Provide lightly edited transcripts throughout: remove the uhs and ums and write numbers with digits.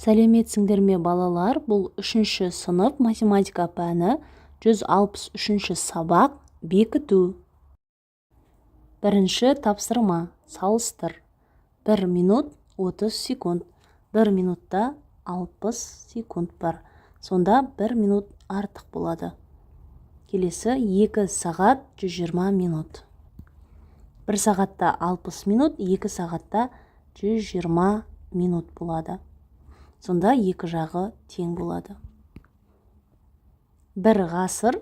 Сәлеметсіңдер ме балалар? Бұл 3-ші сынып математика пәні 163-ші сабақ бекіту. Бірінші тапсырма. Салыстыр. 1 минут 30 секунд. 1 минутта 60 секунд бар. Сонда 1 минут артық болады. Келесі 2 сағат 120 минут. 1 сағатта 60 минут, 2 сағатта 120 минут болады. Сонда екі жағы тең болады. 1 ғасыр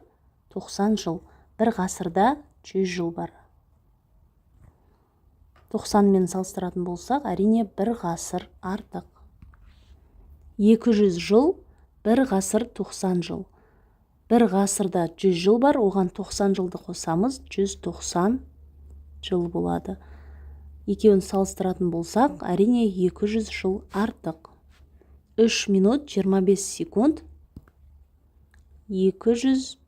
90 жыл. 1 ғасырда 100 жыл бар. 90 мен салыстыратын болсақ, әрине 1 ғасыр артық. 200 жыл, 1 ғасыр 90 жыл. 1 ғасырда 100 жыл бар, оған 90 жылды қосамыз, 190 жыл болады. Екеуін салыстыратын болсақ, әрине 200 жыл артық. 3 минут 25 секунд 205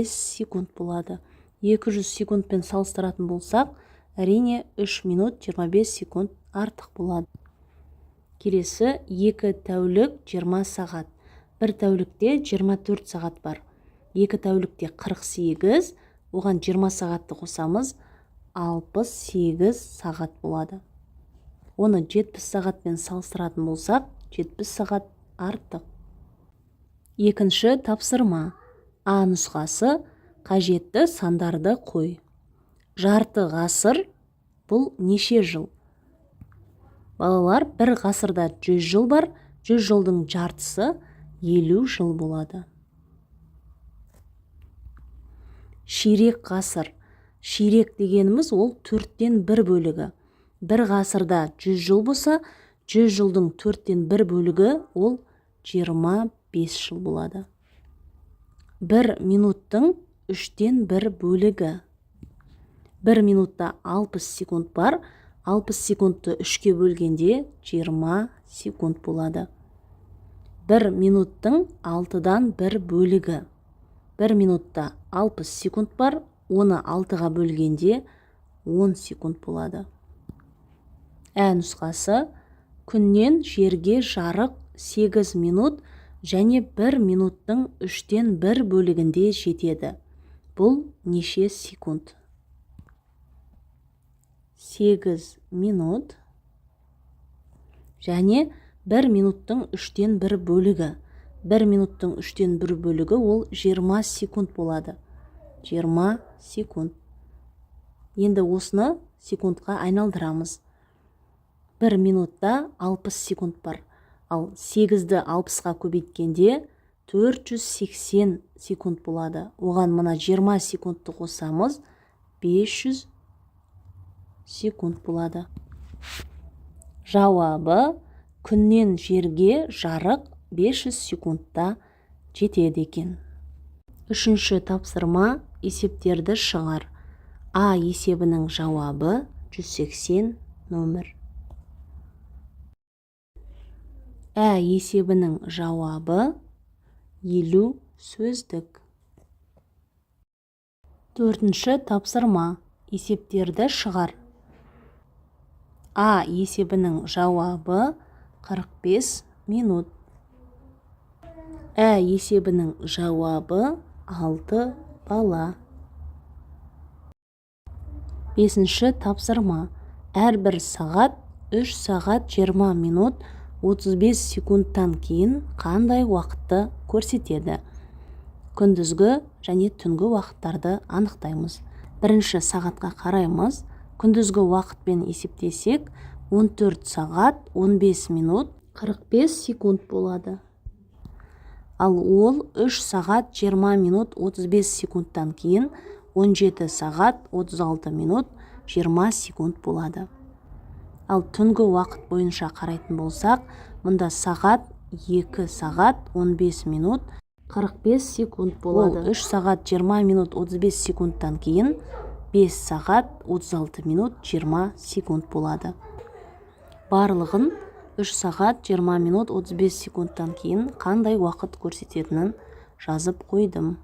секунд болады. 200 секундпен салыстыратын болсақ, әрине 3 минут 25 секунд артық болады. Келесі 2 тәулік 20 сағат. 1 тәулікте 24 сағат бар. 2 тәулікте 48, оған 20 сағатты қосамыз, 68 сағат болады. Оны 70 сағатпен салыстыратын болсақ, 70 сағат артық. Екінші тапсырма. А нұсқасы қажетті сандарды қой. Жарты ғасыр бұл неше жыл? Балалар, 1 ғасырда 100 жыл бар, 100 жылдың жартысы 50 жыл болады. Ширек ғасыр. Ширек дегеніміз ол 4-тен 1 бөлігі. 1 ғасырда 100 жыл болса, 100 жылдың 4-тен 1 бөлігі ол 25 жыл болады. 1 минуттың 3-тен 1 бөлігі. 1 минутта 60 секунд бар, 60 секундты 3-ке бөлгенде 20 секунд болады. 1 минуттың 6-дан 1 бөлігі. 1 минутта 60 секунд бар, оны 6-ға бөлгенде 10 секунд болады. Ә нұсқасы күннен жерге жарық 8 минут және 1 минуттың 3-тен 1 бөлігінде жетеді. Бұл неше секунд? 8 минут және 1 минуттың 3-тен 1 бөлігі. 1 минуттың 3-тен 1 бөлігі ол 20 секунд болады. 20 секунд. Енді осыны секундқа айналдырамыз. 1 минутта 60 секунд бар. Ал 8-ді 60-ға көбейткенде 480 секунд болады. Оған мына 20 секундты қосамыз, 500 секунд болады. Жауабы күннен жерге жарық 500 секундта жетеді екен. 3-ші тапсырма. Есептерді шығар. А есебінің жауабы 180 нөмір. Ә есебінің жауабы 50 сөздік. 4-ші тапсырма. Есептерді шығар. А есебінің жауабы 45 минут. Ә есебінің жауабы 6 бала. 5-ші тапсырма. Әрбір сағат 3 сағат 20 минут 35 секундтан кейін қандай уақытты көрсетеді? Күндізгі және түнгі уақыттарды анықтаймыз. Бірінші сағатқа қараймыз. Күндізгі уақытпен есептесек, 14 сағат 15 минут 45 секунд болады. Ал ол 3 сағат 20 минут 35 секундтан кейін 17 сағат 36 минут 20 секунд болады. Ал түнгі уақыт бойынша қарайтын болсақ, мұнда сағат 2 сағат 15 минут 45 секунд болады. Ол 3 сағат 20 минут 35 секундтан кейін 5 сағат 36 минут 20 секунд болады. Барлығын 3 сағат 20 минут 35 секундтан кейін қандай уақыт көрсететінін жазып қойдым.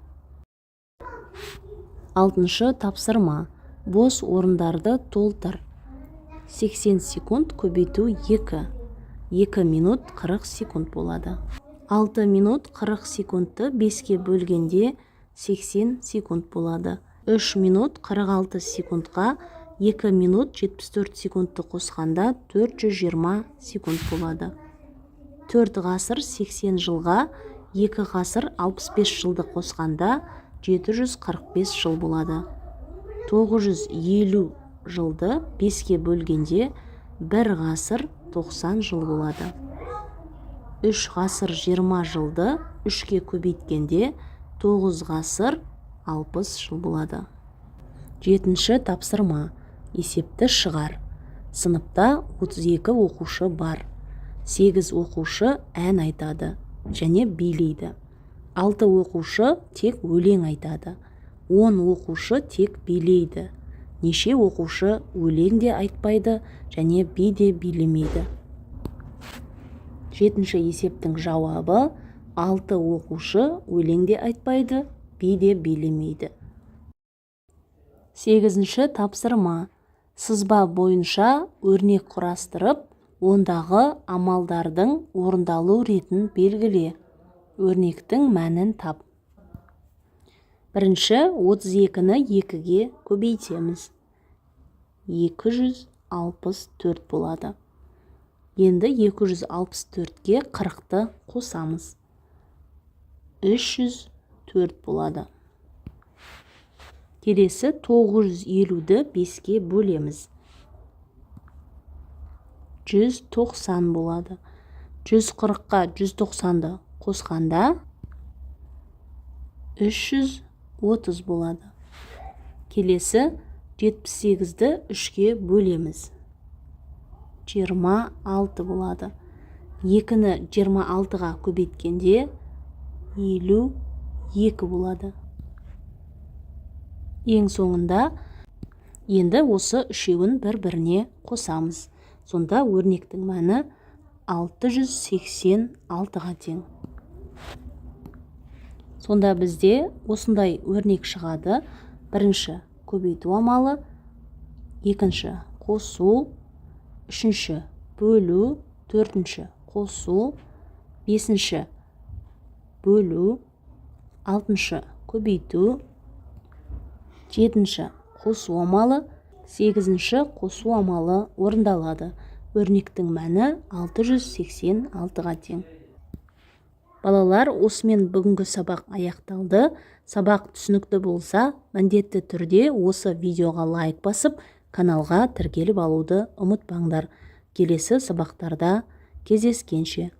6-шы тапсырма. Бос орындарды толтыр. 80 секунд көбейту 2. 2 минут 40 секунд болады. 6 минут 40 секундты 5-ке бөлгенде 80 секунд болады. 3 минут 46 секундқа 2 минут 74 секундты қосқанда 420 секунд болады. 4 ғасыр 80 жылға 2 ғасыр 65 жылды қосқанда 745 жыл болады. 950 жылды 5-ке бөлгенде 1 ғасыр 90 жыл болады. 3 ғасыр 20 жылды 3-ке көбейткенде 9 ғасыр 60 жыл болады. 7-ші тапсырма. Есепті шығар. Сыныпта 32 оқушы бар. 8 оқушы ән айтады және билейді. 6 оқушы тек өлең айтады. 10 оқушы тек билейді. Неше оқушы өлең де айтпайды және би де билемейді. 7-ші есептің жауабы 6 оқушы өлең де айтпайды, би де билемейді. 8-ші тапсырма. Сызба бойынша өрнек құрастырып, ондағы амалдардың орындалу ретін белгіле. Өрнектің мәнін тап. Бірінші, 32-ні 2-ге көбейтеміз. 264 болады. Енді 264-ге 40-ты қосамыз. 304 болады. Келесі 950-ді 5-ке бөлеміз. 190 болады. 140-қа 190-ды қосқанда 330 болады. Келесі 78-ді 3-ке бөлеміз. 26 болады. 2-ні 26-ға көбейткенде 52 болады. Ең соңында енді осы үшеуін бір-біріне қосамыз. Сонда өрнектің мәні 686-ға тең. Сонда бізде осындай өрнек шығады. Бірінші, көбейту амалы. Екінші, қосу. Үшінші, бөлу. Төртінші, қосу. Бесінші, бөлу. Алтыншы, көбейту. Жетінші, қосу амалы. Сегізінші, қосу амалы орындалады. Өрнектің мәні 686-ға тең. Балалар, осымен бүгінгі сабақ аяқталды. Сабақ түсінікті болса, міндетті түрде осы видеоға лайк басып, каналға тіркеліп алуды ұмытпаңдар. Келесі сабақтарда кездескенше.